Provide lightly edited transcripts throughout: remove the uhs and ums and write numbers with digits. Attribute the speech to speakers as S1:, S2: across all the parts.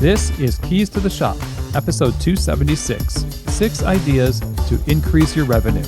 S1: This is Keys to the Shop, episode 276, 6 ideas to increase your revenue.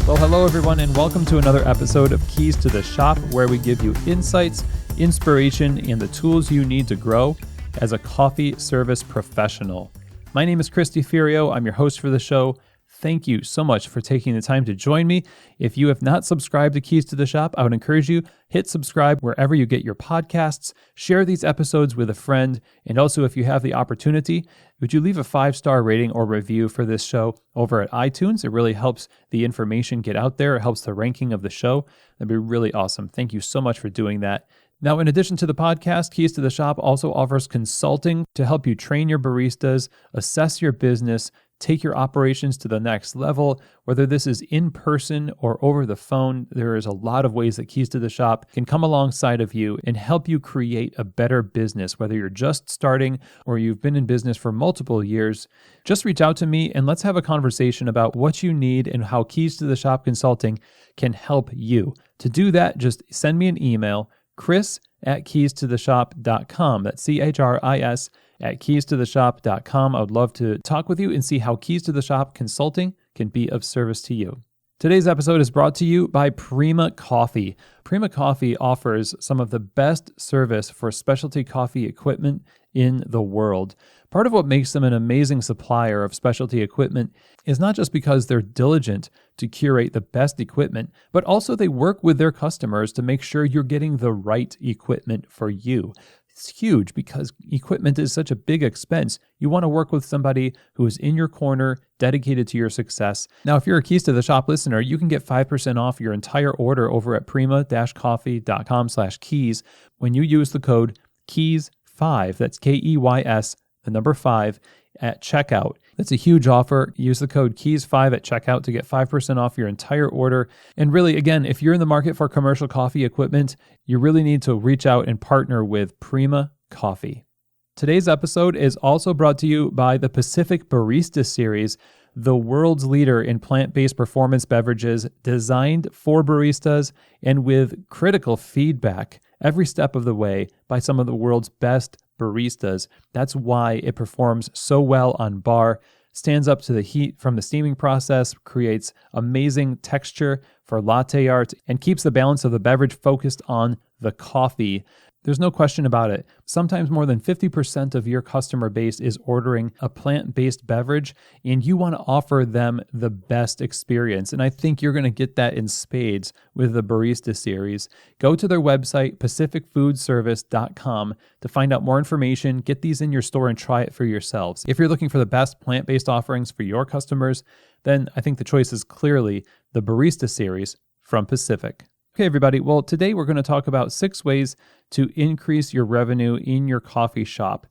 S1: Well, hello everyone, and welcome to another episode of Keys to the Shop, where we give you insights, inspiration, and the tools you need to grow as a coffee service professional. My name is Chris DeFirio. I'm your host for the show. Thank you so much for taking the time to join me. If you have not subscribed to Keys to the Shop, I would encourage you, hit subscribe wherever you get your podcasts, share these episodes with a friend, and also if you have the opportunity, would you leave a 5-star rating or review for this show over at iTunes? It really helps the information get out there. It helps the ranking of the show. That'd be really awesome. Thank you so much for doing that. Now, in addition to the podcast, Keys to the Shop also offers consulting to help you train your baristas, assess your business, take your operations to the next level. Whether this is in person or over the phone, there is a lot of ways that Keys to the Shop can come alongside of you and help you create a better business. Whether you're just starting or you've been in business for multiple years, just reach out to me and let's have a conversation about what you need and how Keys to the Shop Consulting can help you. To do that, just send me an email, chris@keystotheshop.com. That's CHRIS at keystotheshop.com. I would love to talk with you and see how Keys to the Shop Consulting can be of service to you. Today's episode is brought to you by Prima Coffee. Prima Coffee offers some of the best service for specialty coffee equipment in the world. Part of what makes them an amazing supplier of specialty equipment is not just because they're diligent to curate the best equipment, but also they work with their customers to make sure you're getting the right equipment for you. It's huge because equipment is such a big expense. You want to work with somebody who is in your corner, dedicated to your success. Now, if you're a Keys to the Shop listener, you can get 5% off your entire order over at prima-coffee.com/keys when you use the code KEYS5, that's KEYS, the number 5, at checkout. That's a huge offer. Use the code KEYS5 at checkout to get 5% off your entire order. And really, again, if you're in the market for commercial coffee equipment, you really need to reach out and partner with Prima Coffee. Today's episode is also brought to you by the Pacific Barista Series, the world's leader in plant-based performance beverages designed for baristas and with critical feedback every step of the way by some of the world's best baristas. That's why it performs so well on bar, stands up to the heat from the steaming process, creates amazing texture for latte art, and keeps the balance of the beverage focused on the coffee. There's no question about it. Sometimes more than 50% of your customer base is ordering a plant-based beverage, and you want to offer them the best experience. And I think you're going to get that in spades with the Barista Series. Go to their website, pacificfoodservice.com, to find out more information. Get these in your store and try it for yourselves. If you're looking for the best plant-based offerings for your customers, then I think the choice is clearly the Barista Series from Pacific. Okay, everybody. Well, today we're going to talk about 6 ways to increase your revenue in your coffee shop.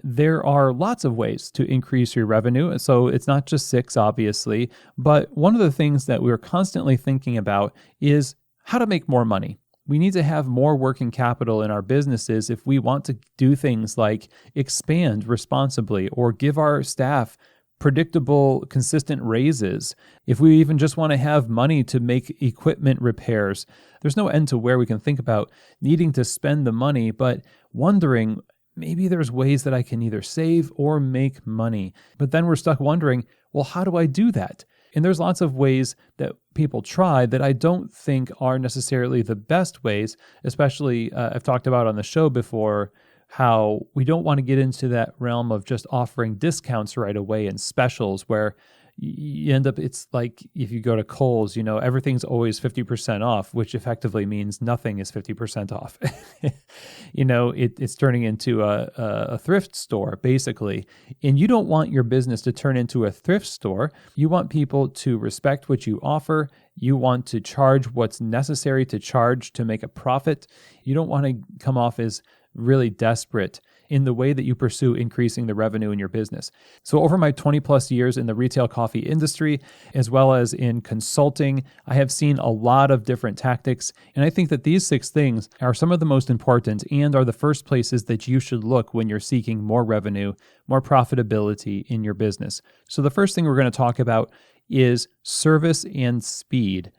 S1: There are lots of ways to increase your revenue, so it's not just 6, obviously, but one of the things that we're constantly thinking about is how to make more money. We need to have more working capital in our businesses if we want to do things like expand responsibly or give our staff predictable, consistent raises. If we even just want to have money to make equipment repairs, there's no end to where we can think about needing to spend the money, but wondering, maybe there's ways that I can either save or make money. But then we're stuck wondering, well, how do I do that? And there's lots of ways that people try that I don't think are necessarily the best ways, especially I've talked about on the show before, how we don't want to get into that realm of just offering discounts right away and specials where you end up, it's like if you go to Kohl's, everything's always 50% off, which effectively means nothing is 50% off. It's turning into a thrift store, basically. And you don't want your business to turn into a thrift store. You want people to respect what you offer. You want to charge what's necessary to charge to make a profit. You don't want to come off as really desperate in the way that you pursue increasing the revenue in your business. So over my 20 plus years in the retail coffee industry, as well as in consulting, I have seen a lot of different tactics. And I think that these 6 things are some of the most important and are the first places that you should look when you're seeking more revenue, more profitability in your business. So the first thing we're going to talk about is service and speed.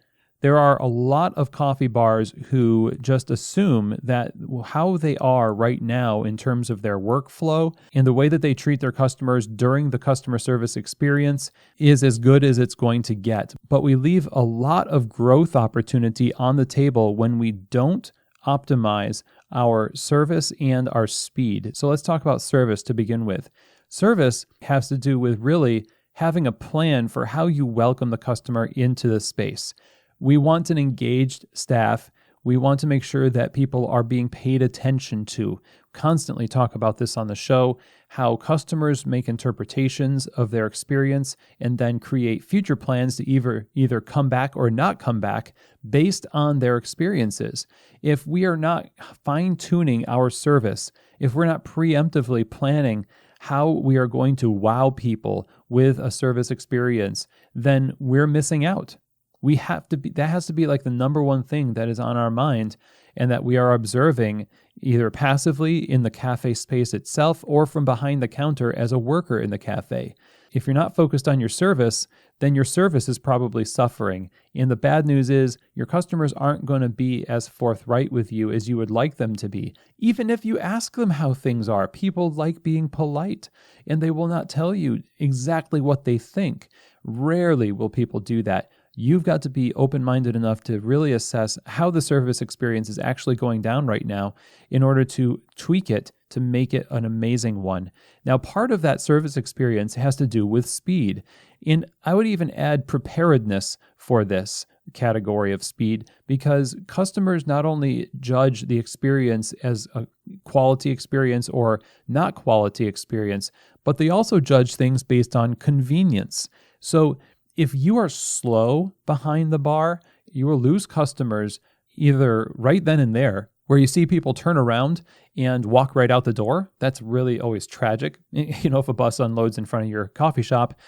S1: There are a lot of coffee bars who just assume that how they are right now in terms of their workflow and the way that they treat their customers during the customer service experience is as good as it's going to get. But we leave a lot of growth opportunity on the table when we don't optimize our service and our speed. So let's talk about service to begin with. Service has to do with really having a plan for how you welcome the customer into the space. We want an engaged staff. We want to make sure that people are being paid attention to. Constantly talk about this on the show, how customers make interpretations of their experience and then create future plans to either come back or not come back based on their experiences. If we are not fine-tuning our service, if we're not preemptively planning how we are going to wow people with a service experience, then we're missing out. That has to be like the number one thing that is on our mind and that we are observing either passively in the cafe space itself or from behind the counter as a worker in the cafe. If you're not focused on your service, then your service is probably suffering. And the bad news is your customers aren't going to be as forthright with you as you would like them to be. Even if you ask them how things are, people like being polite and they will not tell you exactly what they think. Rarely will people do that. You've got to be open-minded enough to really assess how the service experience is actually going down right now in order to tweak it to make it an amazing one. Now, part of that service experience has to do with speed. And I would even add preparedness for this category of speed because customers not only judge the experience as a quality experience or not quality experience, but they also judge things based on convenience. So if you are slow behind the bar, you will lose customers either right then and there, where you see people turn around and walk right out the door. That's really always tragic. If a bus unloads in front of your coffee shop,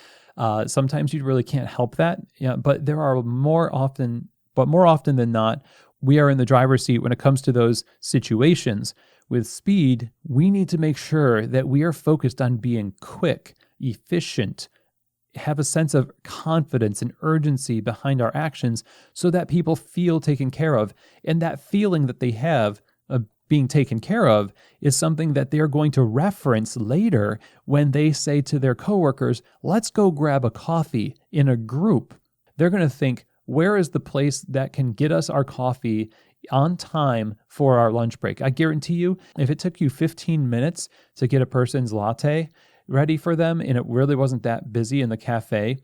S1: sometimes you really can't help that. Yeah, but more often than not, we are in the driver's seat when it comes to those situations. With speed, we need to make sure that we are focused on being quick, efficient, have a sense of confidence and urgency behind our actions so that people feel taken care of. And that feeling that they have of being taken care of is something that they're going to reference later when they say to their coworkers, let's go grab a coffee in a group. They're going to think, where is the place that can get us our coffee on time for our lunch break? I guarantee you, if it took you 15 minutes to get a person's latte ready for them and it really wasn't that busy in the cafe,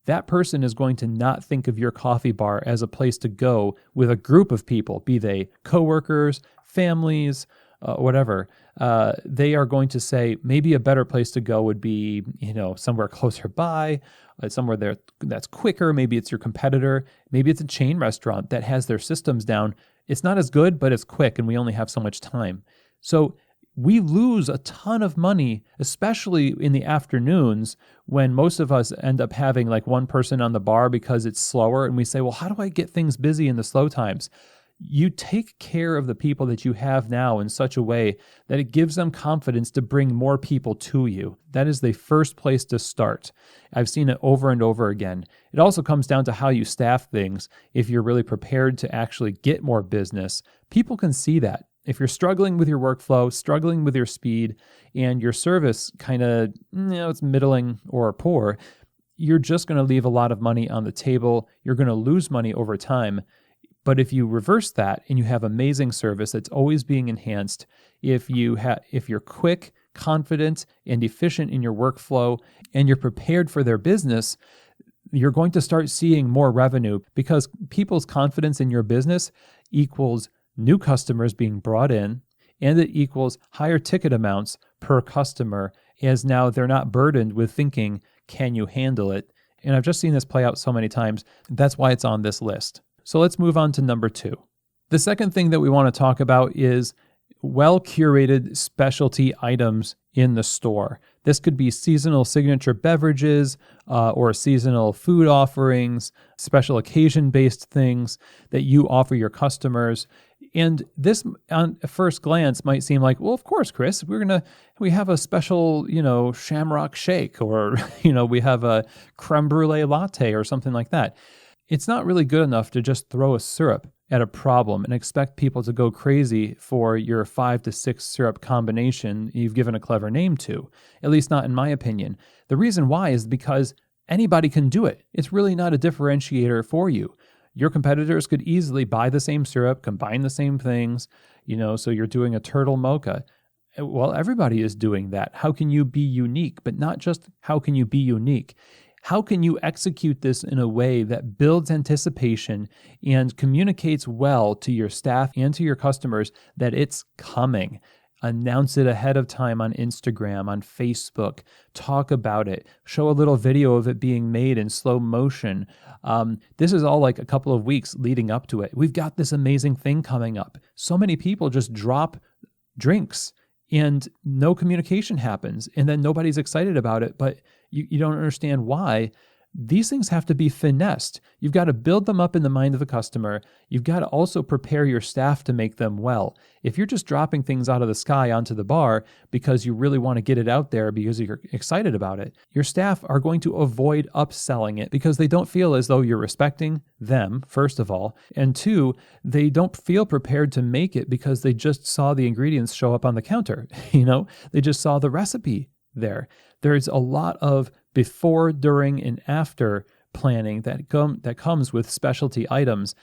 S1: that person is going to not think of your coffee bar as a place to go with a group of people, be they coworkers, families, whatever. They are going to say maybe a better place to go would be, somewhere closer by, somewhere there that's quicker. Maybe it's your competitor. Maybe it's a chain restaurant that has their systems down. It's not as good, but it's quick and we only have so much time. So we lose a ton of money, especially in the afternoons when most of us end up having like one person on the bar because it's slower. And we say, well, how do I get things busy in the slow times? You take care of the people that you have now in such a way that it gives them confidence to bring more people to you. That is the first place to start. I've seen it over and over again. It also comes down to how you staff things. If you're really prepared to actually get more business, people can see that. If you're struggling with your workflow, struggling with your speed, and your service kind of, it's middling or poor, you're just going to leave a lot of money on the table. You're going to lose money over time. But if you reverse that and you have amazing service that's always being enhanced, if you're quick, confident, and efficient in your workflow, and you're prepared for their business, you're going to start seeing more revenue because people's confidence in your business equals new customers being brought in, and it equals higher ticket amounts per customer, as now they're not burdened with thinking, can you handle it? And I've just seen this play out so many times. That's why it's on this list. So let's move on to number 2. The second thing that we want to talk about is well-curated specialty items in the store. This could be seasonal signature beverages or seasonal food offerings, special occasion-based things that you offer your customers. And this, on first glance, might seem like, well, of course, Chris, we have a special, shamrock shake, or, we have a creme brulee latte or something like that. It's not really good enough to just throw a syrup at a problem and expect people to go crazy for your 5 to 6 syrup combination you've given a clever name to, at least not in my opinion. The reason why is because anybody can do it. It's really not a differentiator for you. Your competitors could easily buy the same syrup, combine the same things, so you're doing a turtle mocha. Well, everybody is doing that. How can you be unique? But not just how can you be unique? How can you execute this in a way that builds anticipation and communicates well to your staff and to your customers that it's coming? Announce it ahead of time on Instagram, on Facebook, talk about it, show a little video of it being made in slow motion. This is all like a couple of weeks leading up to it. We've got this amazing thing coming up. So many people just drop drinks and no communication happens, and then nobody's excited about it, but you don't understand why. These things have to be finessed. You've got to build them up in the mind of the customer. You've got to also prepare your staff to make them well. If you're just dropping things out of the sky onto the bar because you really want to get it out there because you're excited about it, your staff are going to avoid upselling it because they don't feel as though you're respecting them, first of all. And two, they don't feel prepared to make it because they just saw the ingredients show up on the counter. They just saw the recipe there. There's a lot of before, during, and after planning that comes with specialty items.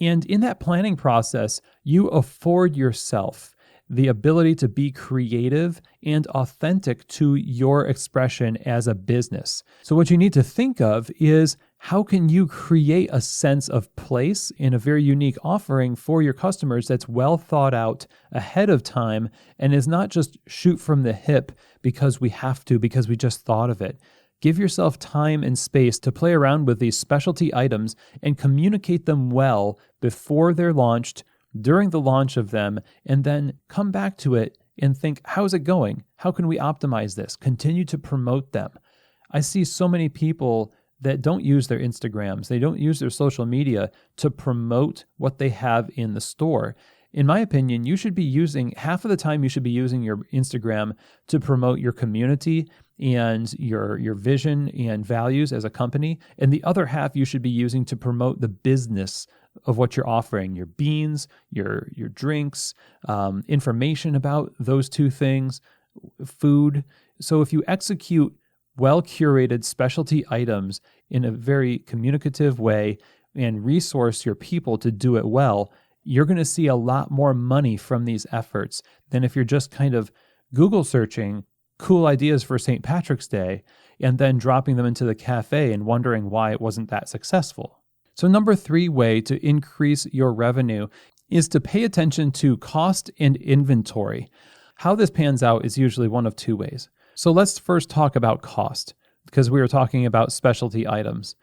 S1: And in that planning process, you afford yourself the ability to be creative and authentic to your expression as a business. So what you need to think of is, how can you create a sense of place in a very unique offering for your customers that's well thought out ahead of time and is not just shoot from the hip because we have to, because we just thought of it. Give yourself time and space to play around with these specialty items and communicate them well before they're launched, during the launch of them, and then come back to it and think, how's it going? How can we optimize this? Continue to promote them. I see so many people that don't use their Instagrams, they don't use their social media to promote what they have in the store. In my opinion, you should be using, half of the time you should be using your Instagram to promote your community and your vision and values as a company. And the other half you should be using to promote the business of what you're offering, your beans, your drinks, information about those two things, food. So if you execute well-curated specialty items in a very communicative way and resource your people to do it well, you're going to see a lot more money from these efforts than if you're just kind of Google searching cool ideas for St. Patrick's Day and then dropping them into the cafe and wondering why it wasn't that successful. So number 3 way to increase your revenue is to pay attention to cost and inventory. How this pans out is usually one of 2 ways. So let's first talk about cost, because we were talking about specialty items.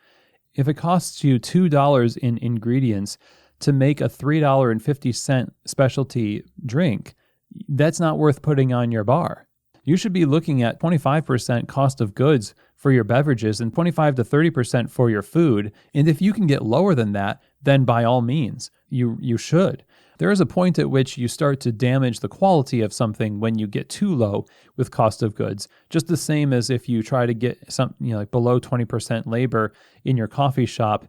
S1: If it costs you $2 in ingredients to make a $3.50 specialty drink, that's not worth putting on your bar. You should be looking at 25% cost of goods for your beverages and 25 to 30% for your food. And if you can get lower than that, then by all means, you should. There is a point at which you start to damage the quality of something when you get too low with cost of goods. Just the same as if you try to get something like below 20% labor in your coffee shop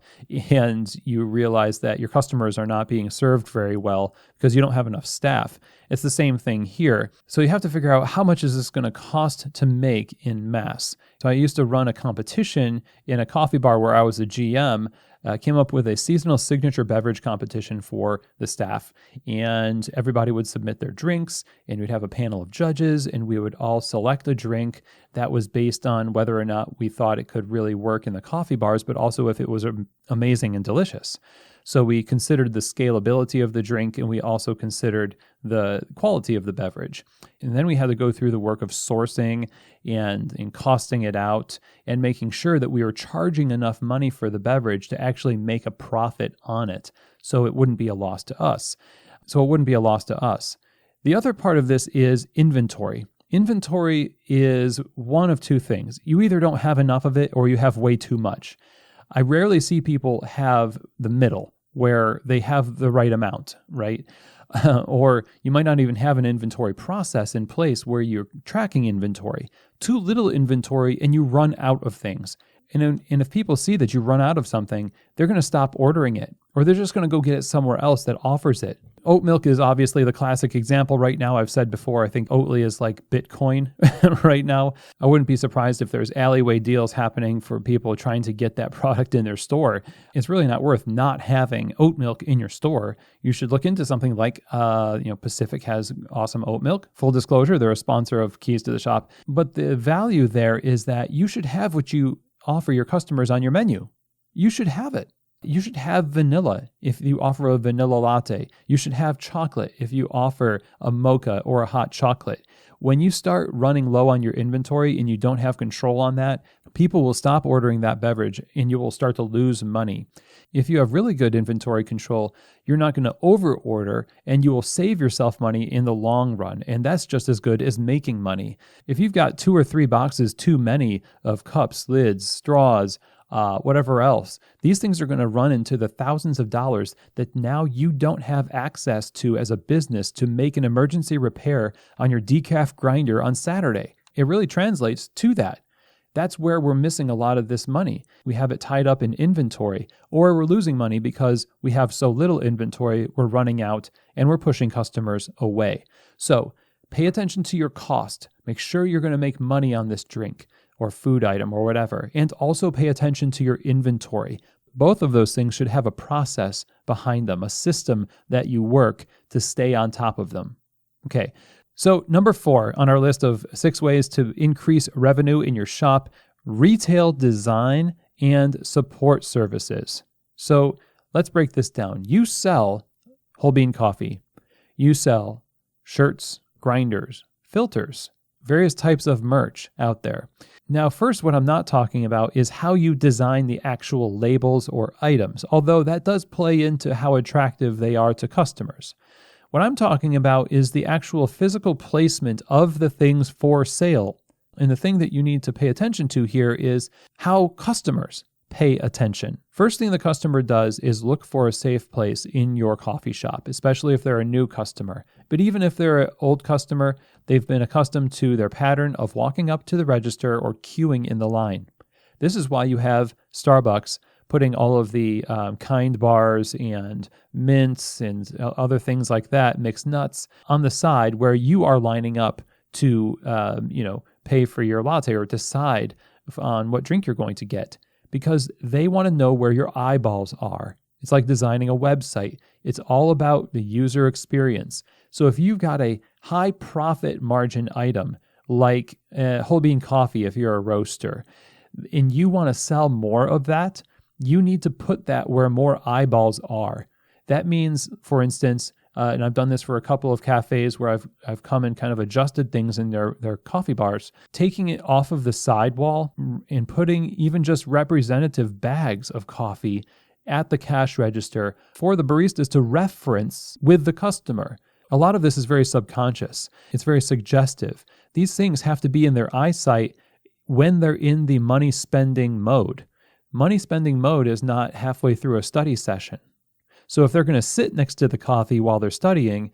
S1: and you realize that your customers are not being served very well because you don't have enough staff. It's the same thing here. So you have to figure out, how much is this going to cost to make in mass? So I used to run a competition in a coffee bar where I was a GM. Came up with a seasonal signature beverage competition for the staff, and everybody would submit their drinks, and we'd have a panel of judges, and we would all select a drink that was based on whether or not we thought it could really work in the coffee bars, but also if it was amazing and delicious. So we considered the scalability of the drink, and we also considered the quality of the beverage. And then we had to go through the work of sourcing and costing it out and making sure that we were charging enough money for the beverage to actually make a profit on it, so it wouldn't be a loss to us. The other part of this is inventory. Inventory is one of 2 things. You either don't have enough of it or you have way too much. I rarely see people have the middle, where they have the right amount, right? Or you might not even have an inventory process in place where you're tracking inventory. Too little inventory and you run out of things. And if people see that you run out of something, they're going to stop ordering it, or they're just going to go get it somewhere else that offers it. Oat milk is obviously the classic example right now. I've said before, I think Oatly is like Bitcoin right now. I wouldn't be surprised if there's alleyway deals happening for people trying to get that product in their store. It's really not worth not having oat milk in your store. You should look into something like, Pacific has awesome oat milk. Full disclosure, they're a sponsor of Keys to the Shop. But the value there is that you should have what you offer your customers on your menu. You should have it. You should have vanilla if you offer a vanilla latte. You should have chocolate if you offer a mocha or a hot chocolate. When you start running low on your inventory and you don't have control on that, people will stop ordering that beverage and you will start to lose money. If you have really good inventory control, you're not going to over-order and you will save yourself money in the long run. And that's just as good as making money. If you've got 2 or 3 boxes too many of cups, lids, straws, whatever else, these things are going to run into the thousands of dollars that now you don't have access to as a business to make an emergency repair on your decaf grinder on Saturday. It really translates to that. That's where we're missing a lot of this money. We have it tied up in inventory, or we're losing money because we have so little inventory, we're running out, and we're pushing customers away. So pay attention to your cost. Make sure you're going to make money on this drink or food item or whatever, and also pay attention to your inventory. Both of those things should have a process behind them, a system that you work to stay on top of them. Okay, so number 4 on our list of 6 ways to increase revenue in your shop, retail design and support services. So let's break this down. You sell whole bean coffee. You sell shirts, grinders, filters, various types of merch out there. Now, first, what I'm not talking about is how you design the actual labels or items, although that does play into how attractive they are to customers. What I'm talking about is the actual physical placement of the things for sale. And the thing that you need to pay attention to here is how customers pay attention. First thing the customer does is look for a safe place in your coffee shop, especially if they're a new customer. But even if they're an old customer, they've been accustomed to their pattern of walking up to the register or queuing in the line. This is why you have Starbucks putting all of the Kind bars and mints and other things like that, mixed nuts, on the side where you are lining up to pay for your latte or decide on what drink you're going to get, because they want to know where your eyeballs are. It's like designing a website. It's all about the user experience. So if you've got a high profit margin item like whole bean coffee, if you're a roaster, and you want to sell more of that, you need to put that where more eyeballs are. That means, for instance, and I've done this for a couple of cafes where I've come and kind of adjusted things in their coffee bars, taking it off of the sidewall and putting even just representative bags of coffee at the cash register for the baristas to reference with the customer. A lot of this is very subconscious. It's very suggestive. These things have to be in their eyesight when they're in the money spending mode. Money spending mode is not halfway through a study session. So if they're going to sit next to the coffee while they're studying,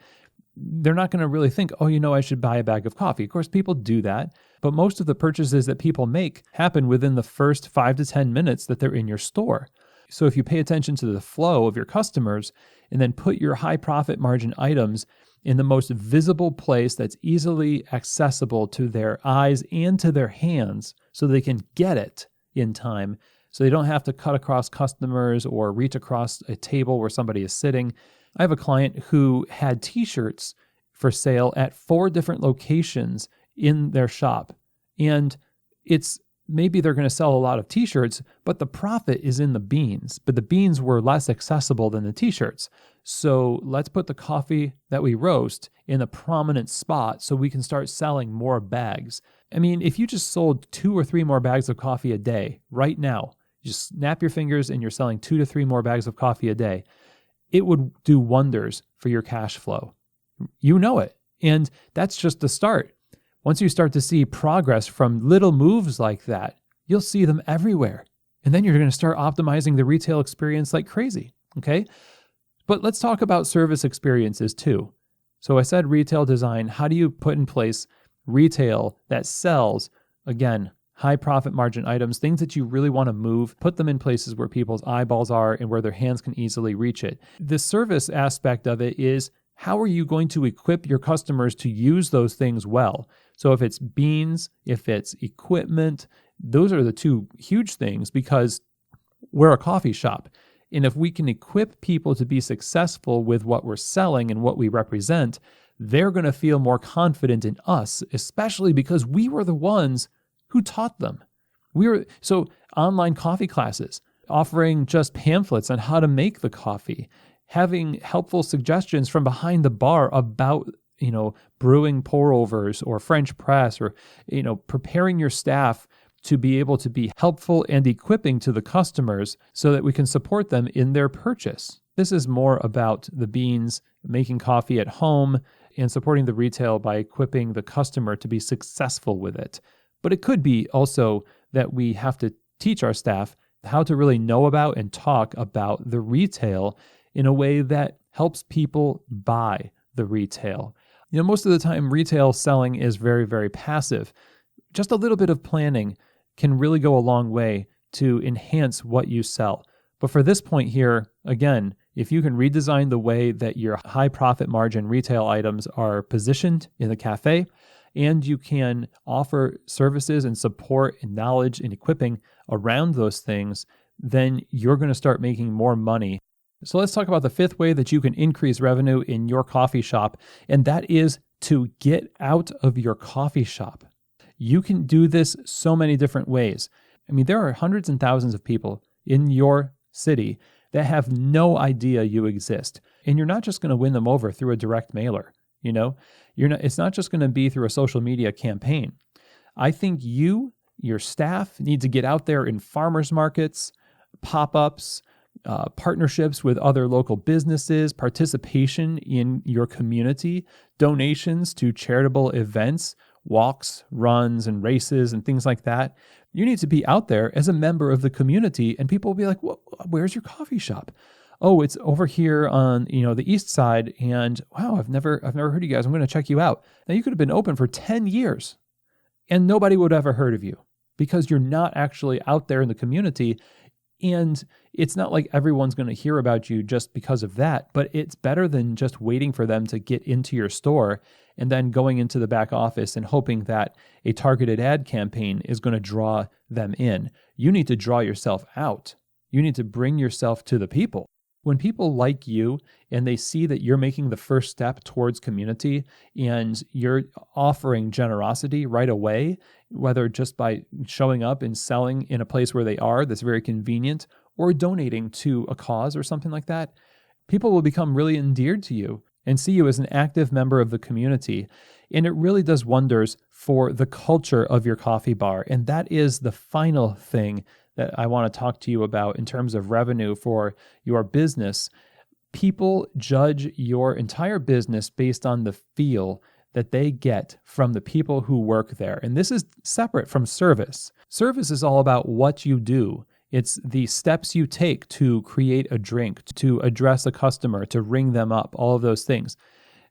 S1: they're not going to really think, I should buy a bag of coffee. Of course, people do that, but most of the purchases that people make happen within the first 5 to 10 minutes that they're in your store. So if you pay attention to the flow of your customers and then put your high profit margin items in the most visible place that's easily accessible to their eyes and to their hands so they can get it in time, so they don't have to cut across customers or reach across a table where somebody is sitting. I have a client who had t-shirts for sale at 4 different locations in their shop. And it's maybe they're going to sell a lot of t-shirts, but the profit is in the beans. But the beans were less accessible than the t-shirts. So let's put the coffee that we roast in a prominent spot so we can start selling more bags. I mean, if you just sold 2 or 3 more bags of coffee a day right now, just snap your fingers and you're selling 2 to 3 more bags of coffee a day, it would do wonders for your cash flow. You know it. And that's just the start. Once you start to see progress from little moves like that, you'll see them everywhere. And then you're going to start optimizing the retail experience like crazy. Okay? But let's talk about service experiences too. So I said retail design. How do you put in place retail that sells, again, high profit margin items, things that you really want to move, put them in places where people's eyeballs are and where their hands can easily reach it. The service aspect of it is, how are you going to equip your customers to use those things well? So if it's beans, if it's equipment, those are the two huge things, because we're a coffee shop. And if we can equip people to be successful with what we're selling and what we represent, they're going to feel more confident in us, especially because we were the ones who taught them. So online coffee classes, offering just pamphlets on how to make the coffee, having helpful suggestions from behind the bar about, brewing pour overs or French press, or, preparing your staff to be able to be helpful and equipping to the customers so that we can support them in their purchase. This is more about the beans, making coffee at home, and supporting the retail by equipping the customer to be successful with it. But it could be also that we have to teach our staff how to really know about and talk about the retail in a way that helps people buy the retail. Most of the time, retail selling is very, very passive. Just a little bit of planning can really go a long way to enhance what you sell. But for this point here, again, if you can redesign the way that your high profit margin retail items are positioned in the cafe, and you can offer services and support and knowledge and equipping around those things, then you're going to start making more money. So let's talk about the fifth way that you can increase revenue in your coffee shop, and that is to get out of your coffee shop. You can do this so many different ways. There are hundreds and thousands of people in your city that have no idea you exist. And you're not just going to win them over through a direct mailer. It's not just going to be through a social media campaign. I think your staff need to get out there in farmers markets, pop-ups, partnerships with other local businesses, participation in your community, donations to charitable events, walks, runs, and races, and things like that. You need to be out there as a member of the community, and people will be like, well, where's your coffee shop? Oh, it's over here on, the east side, and wow, I've never heard of you guys. I'm going to check you out. Now, you could have been open for 10 years, and nobody would have ever heard of you because you're not actually out there in the community. And it's not like everyone's going to hear about you just because of that, but it's better than just waiting for them to get into your store and then going into the back office and hoping that a targeted ad campaign is going to draw them in. You need to draw yourself out. You need to bring yourself to the people. When people like you and they see that you're making the first step towards community and you're offering generosity right away, whether just by showing up and selling in a place where they are that's very convenient, or donating to a cause or something like that, people will become really endeared to you and see you as an active member of the community. And it really does wonders for the culture of your coffee bar. And that is the final thing that I want to talk to you about in terms of revenue for your business. People judge your entire business based on the feel that they get from the people who work there. And this is separate from service. Service is all about what you do. It's the steps you take to create a drink, to address a customer, to ring them up, all of those things.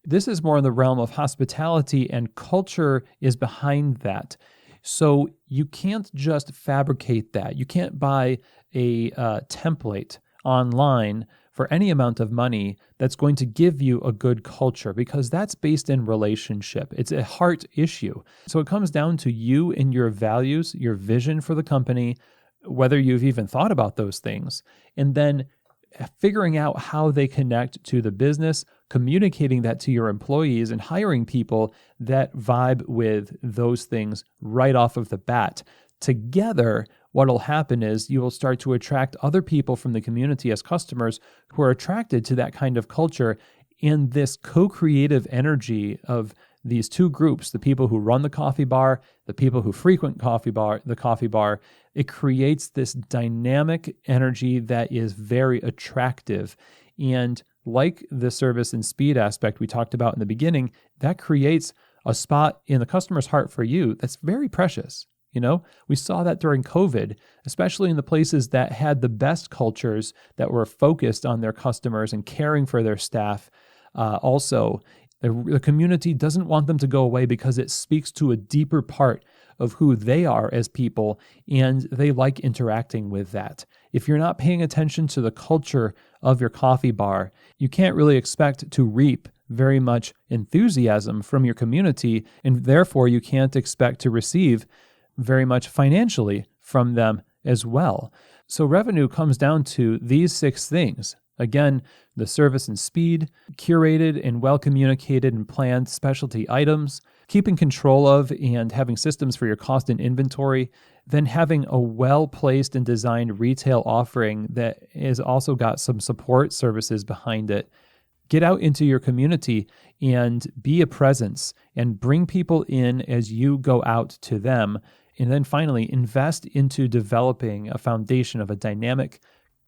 S1: This is more in the realm of hospitality, and culture is behind that. So you can't just fabricate that. You can't buy a template online for any amount of money that's going to give you a good culture, because that's based in relationship. It's a heart issue. So it comes down to you and your values, your vision for the company, whether you've even thought about those things, and then figuring out how they connect to the business, communicating that to your employees, and hiring people that vibe with those things right off of the bat. Together, what will happen is you will start to attract other people from the community as customers who are attracted to that kind of culture. And this co-creative energy of these two groups, the people who run the coffee bar, the people who frequent the coffee bar, it creates this dynamic energy that is very attractive. And like the service and speed aspect we talked about in the beginning, that creates a spot in the customer's heart for you that's very precious. We saw that during COVID, especially in the places that had the best cultures that were focused on their customers and caring for their staff. Also, the community doesn't want them to go away because it speaks to a deeper part of who they are as people, and they like interacting with that. If you're not paying attention to the culture of your coffee bar, you can't really expect to reap very much enthusiasm from your community, and therefore you can't expect to receive very much financially from them as well. So revenue comes down to these 6 things. Again, the service and speed, curated and well-communicated and planned specialty items, keeping control of and having systems for your cost and inventory, then having a well-placed and designed retail offering that has also got some support services behind it. Get out into your community and be a presence and bring people in as you go out to them. And then finally, invest into developing a foundation of a dynamic,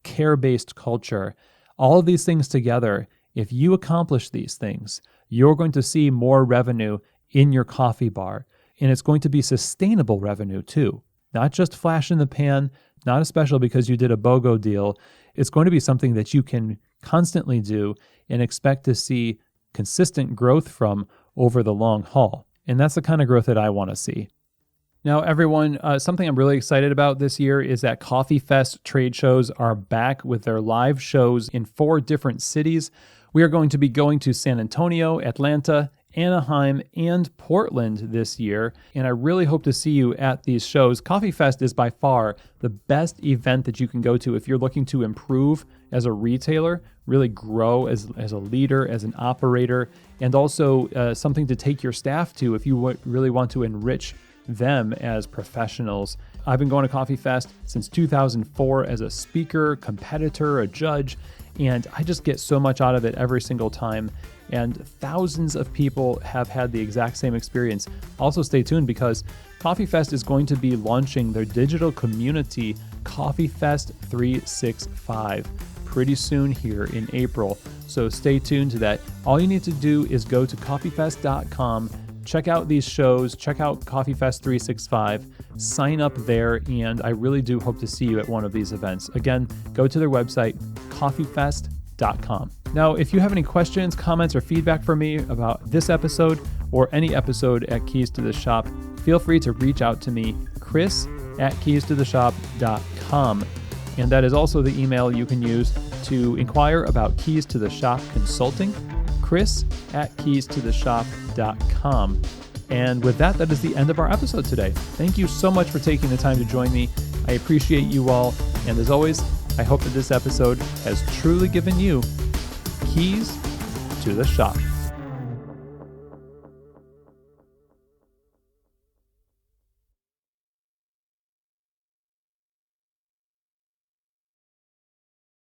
S1: care-based culture. All of these things together, if you accomplish these things, you're going to see more revenue in your coffee bar. And it's going to be sustainable revenue too. Not just flash in the pan, not a special because you did a BOGO deal. It's going to be something that you can constantly do and expect to see consistent growth from over the long haul. And that's the kind of growth that I want to see. Now, everyone, something I'm really excited about this year is that Coffee Fest trade shows are back with their live shows in 4 different cities. We are going to be going to San Antonio, Atlanta, Anaheim, and Portland this year, and I really hope to see you at these shows. Coffee Fest is by far the best event that you can go to if you're looking to improve as a retailer, really grow as a leader, as an operator, and also something to take your staff to if you really want to enrich them as professionals. I've been going to Coffee Fest since 2004 as a speaker, competitor, a judge, and I just get so much out of it every single time. And thousands of people have had the exact same experience. Also stay tuned because Coffee Fest is going to be launching their digital community, Coffee Fest 365, pretty soon here in April. So stay tuned to that. All you need to do is go to coffeefest.com, check out these shows, check out Coffee Fest 365, sign up there, and I really do hope to see you at one of these events. Again, go to their website, coffeefest.com. Now, if you have any questions, comments, or feedback for me about this episode or any episode at Keys to the Shop, feel free to reach out to me, chris@keystotheshop.com. And that is also the email you can use to inquire about Keys to the Shop consulting, chris@keystotheshop.com. And with that, that is the end of our episode today. Thank you so much for taking the time to join me. I appreciate you all. And as always, I hope that this episode has truly given you keys to the shop.